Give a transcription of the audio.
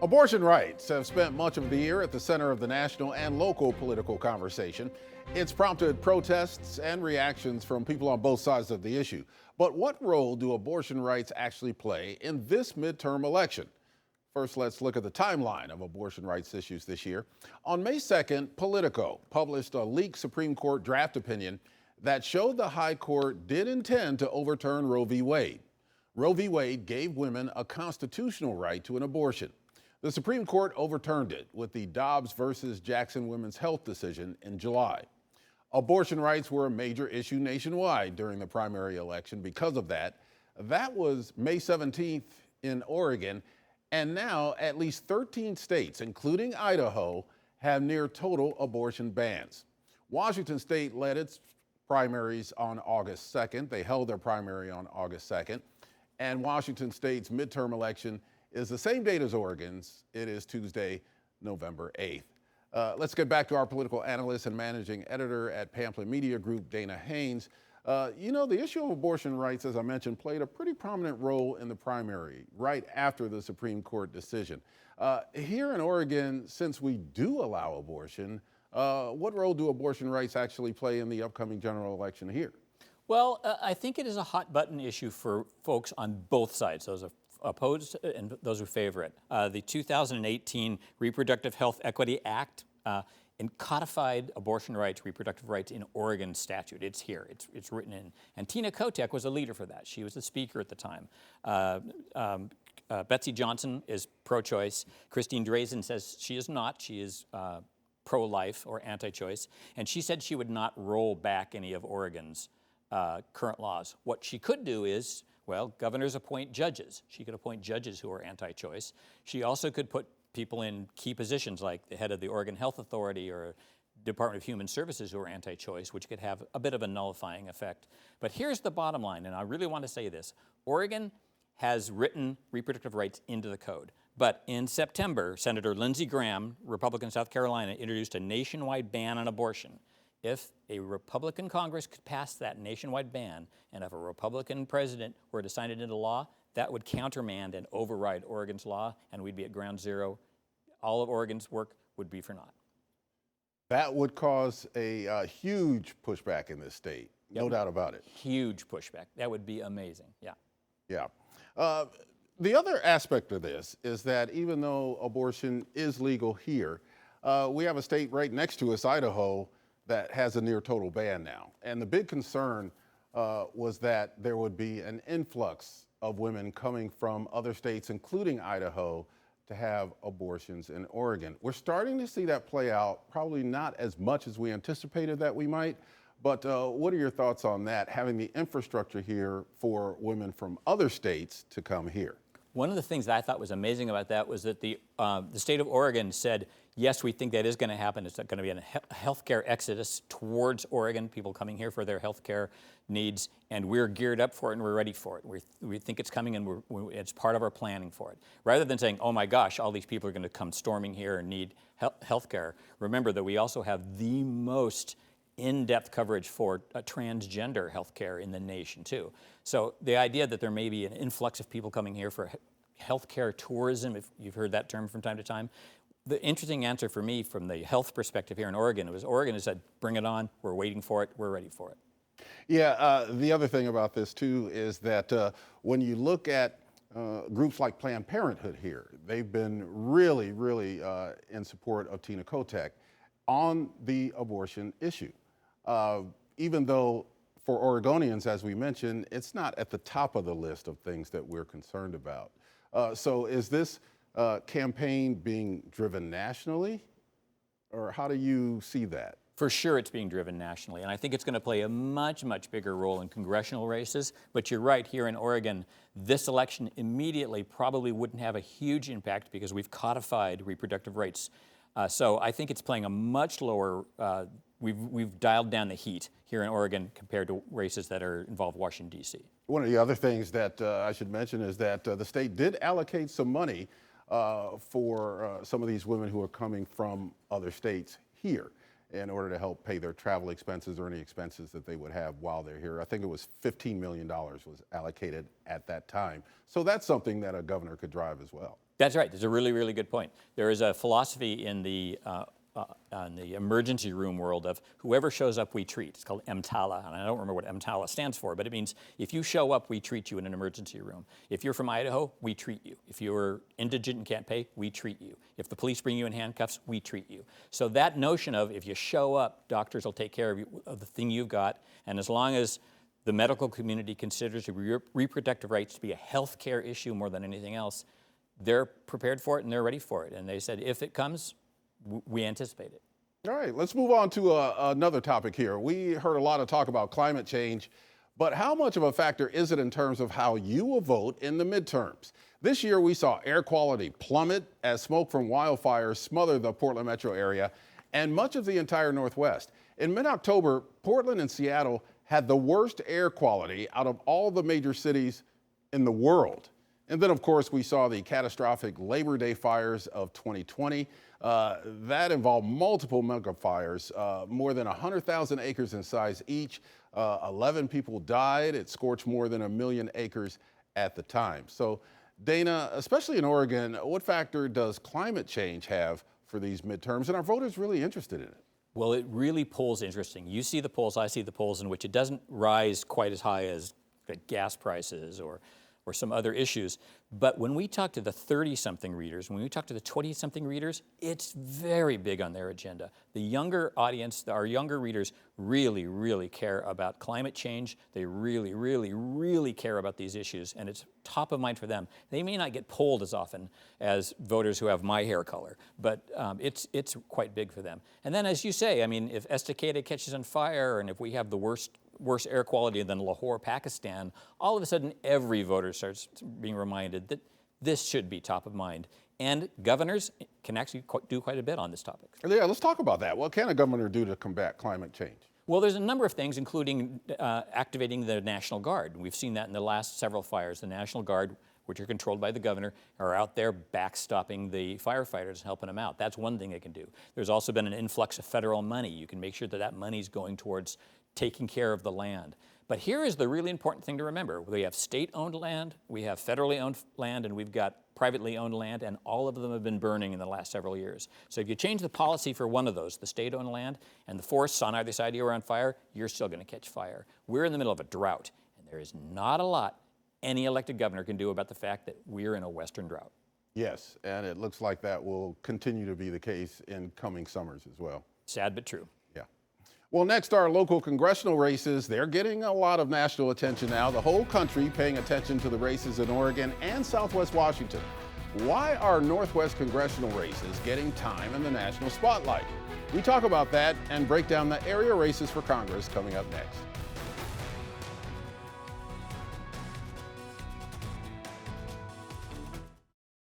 Abortion rights have spent much of the year at the center of the national and local political conversation. It's prompted protests and reactions from people on both sides of the issue. But what role do abortion rights actually play in this midterm election? First, let's look at the timeline of abortion rights issues this year. On May 2nd, Politico published a leaked Supreme Court draft opinion that showed the High Court did intend to overturn Roe v. Wade. Roe v. Wade gave women a constitutional right to an abortion. The Supreme Court overturned it with the Dobbs versus Jackson Women's Health decision in July. Abortion rights were a major issue nationwide during the primary election because of that. That was May 17th in Oregon, and now at least 13 states, including Idaho, have near total abortion bans. Washington State led its primaries on August 2nd. They held their primary on August 2nd. And Washington State's midterm election is the same date as Oregon's. It is Tuesday, November 8th. Let's get back to our political analyst and managing editor at Pamphlet Media Group, Dana Haynes. The issue of abortion rights, as I mentioned, played a pretty prominent role in the primary right after the Supreme Court decision. Here in Oregon, since we do allow abortion, what role do abortion rights actually play in the upcoming general election here? Well, I think it is a hot button issue for folks on both sides, those opposed and those who favor it. The 2018 Reproductive Health Equity Act codified abortion rights, reproductive rights in Oregon statute. It's here, it's written in. And Tina Kotek was a leader for that. She was the speaker at the time. Betsy Johnson is pro-choice. Christine Drazen says she is not. She is pro-life or anti-choice. And she said she would not roll back any of Oregon's current laws. What she could do is, well, governors appoint judges. She could appoint judges who are anti-choice. She also could put people in key positions like the head of the Oregon Health Authority or Department of Human Services who are anti-choice, which could have a bit of a nullifying effect. But here's the bottom line, and I really want to say this. Oregon has written reproductive rights into the code. But in September, Senator Lindsey Graham, Republican South Carolina, introduced a nationwide ban on abortion. If a Republican Congress could pass that nationwide ban, and if a Republican president were to sign it into law, that would countermand and override Oregon's law, and we'd be at ground zero. All of Oregon's work would be for naught. That would cause a huge pushback in this state, no doubt about it. Huge pushback. That would be amazing, yeah. Yeah. The other aspect of this is that even though abortion is legal here, we have a state right next to us, Idaho, that has a near total ban now. And the big concern was that there would be an influx of women coming from other states, including Idaho, to have abortions in Oregon. We're starting to see that play out, probably not as much as we anticipated that we might, but what are your thoughts on that, having the infrastructure here for women from other states to come here? One of the things that I thought was amazing about that was that the state of Oregon said, yes, we think that is going to happen. It's going to be a healthcare exodus towards Oregon, people coming here for their healthcare needs, and we're geared up for it and we're ready for it. We think it's coming and it's part of our planning for it. Rather than saying, oh my gosh, all these people are going to come storming here and need healthcare, remember that we also have the most in-depth coverage for transgender healthcare in the nation too. So the idea that there may be an influx of people coming here for healthcare tourism, if you've heard that term from time to time, the interesting answer for me from the health perspective here in Oregon was Oregon has said, bring it on, we're waiting for it, we're ready for it. Yeah, the other thing about this too is that when you look at groups like Planned Parenthood here, they've been really, really in support of Tina Kotek on the abortion issue. Even though for Oregonians, as we mentioned, it's not at the top of the list of things that we're concerned about. So is this campaign being driven nationally, or how do you see that? For sure it's being driven nationally, and I think it's going to play a much, much bigger role in congressional races. But you're right, here in Oregon, this election immediately probably wouldn't have a huge impact because we've codified reproductive rights. So I think it's playing a much lower, we've dialed down the heat here in Oregon compared to races that involve Washington, D.C. One of the other things that I should mention is that the state did allocate some money for some of these women who are coming from other states here in order to help pay their travel expenses or any expenses that they would have while they're here. I think it was $15 million was allocated at that time. So that's something that a governor could drive as well. That's right. That's a really, really good point. There is a philosophy in the emergency room world of whoever shows up, we treat. It's called EMTALA, and I don't remember what EMTALA stands for, but it means if you show up, we treat you in an emergency room. If you're from Idaho, we treat you. If you're indigent and can't pay, we treat you. If the police bring you in handcuffs, we treat you. So that notion of if you show up, doctors will take care of you, of the thing you've got, and as long as the medical community considers reproductive rights to be a health care issue more than anything else, they're prepared for it and they're ready for it. And they said, if it comes, we anticipate it. All right, let's move on to another topic here. We heard a lot of talk about climate change, but how much of a factor is it in terms of how you will vote in the midterms? This year, we saw air quality plummet as smoke from wildfires smothered the Portland metro area and much of the entire Northwest. In mid-October, Portland and Seattle had the worst air quality out of all the major cities in the world. And then, of course, we saw the catastrophic Labor Day fires of 2020. That involved multiple mega fires, more than 100,000 acres in size each. 11 people died. It scorched more than 1 million acres at the time. So, Dana, especially in Oregon, what factor does climate change have for these midterms? And are voters really interested in it? Well, it really polls interesting. You see the polls, I see the polls in which it doesn't rise quite as high as gas prices or some other issues. But when we talk to the 30-something readers, when we talk to the 20-something readers, it's very big on their agenda. The younger audience, our younger readers, really, really care about climate change. They really, really, really care about these issues, and it's top of mind for them. They may not get polled as often as voters who have my hair color, but it's quite big for them. And then, as you say, I mean, if Estacada catches on fire, and if we have the worse air quality than Lahore, Pakistan, all of a sudden every voter starts being reminded that this should be top of mind. And governors can actually do quite a bit on this topic. Yeah, let's talk about that. What can a governor do to combat climate change? Well, there's a number of things, including activating the National Guard. We've seen that in the last several fires. The National Guard, which are controlled by the governor, are out there backstopping the firefighters, helping them out. That's one thing they can do. There's also been an influx of federal money. You can make sure that that money's going towards taking care of the land. But here is the really important thing to remember. We have state-owned land, we have federally owned land, and we've got privately owned land, and all of them have been burning in the last several years. So if you change the policy for one of those, the state-owned land, and the forests on either side of you are on fire, you're still going to catch fire. We're in the middle of a drought, and there is not a lot any elected governor can do about the fact that we're in a western drought. Yes, and it looks like that will continue to be the case in coming summers as well. Sad but true. Yeah. Well, next, our local congressional races. They're getting a lot of national attention now. The whole country paying attention to the races in Oregon and Southwest Washington. Why are Northwest congressional races getting time in the national spotlight? We talk about that and break down the area races for Congress coming up next.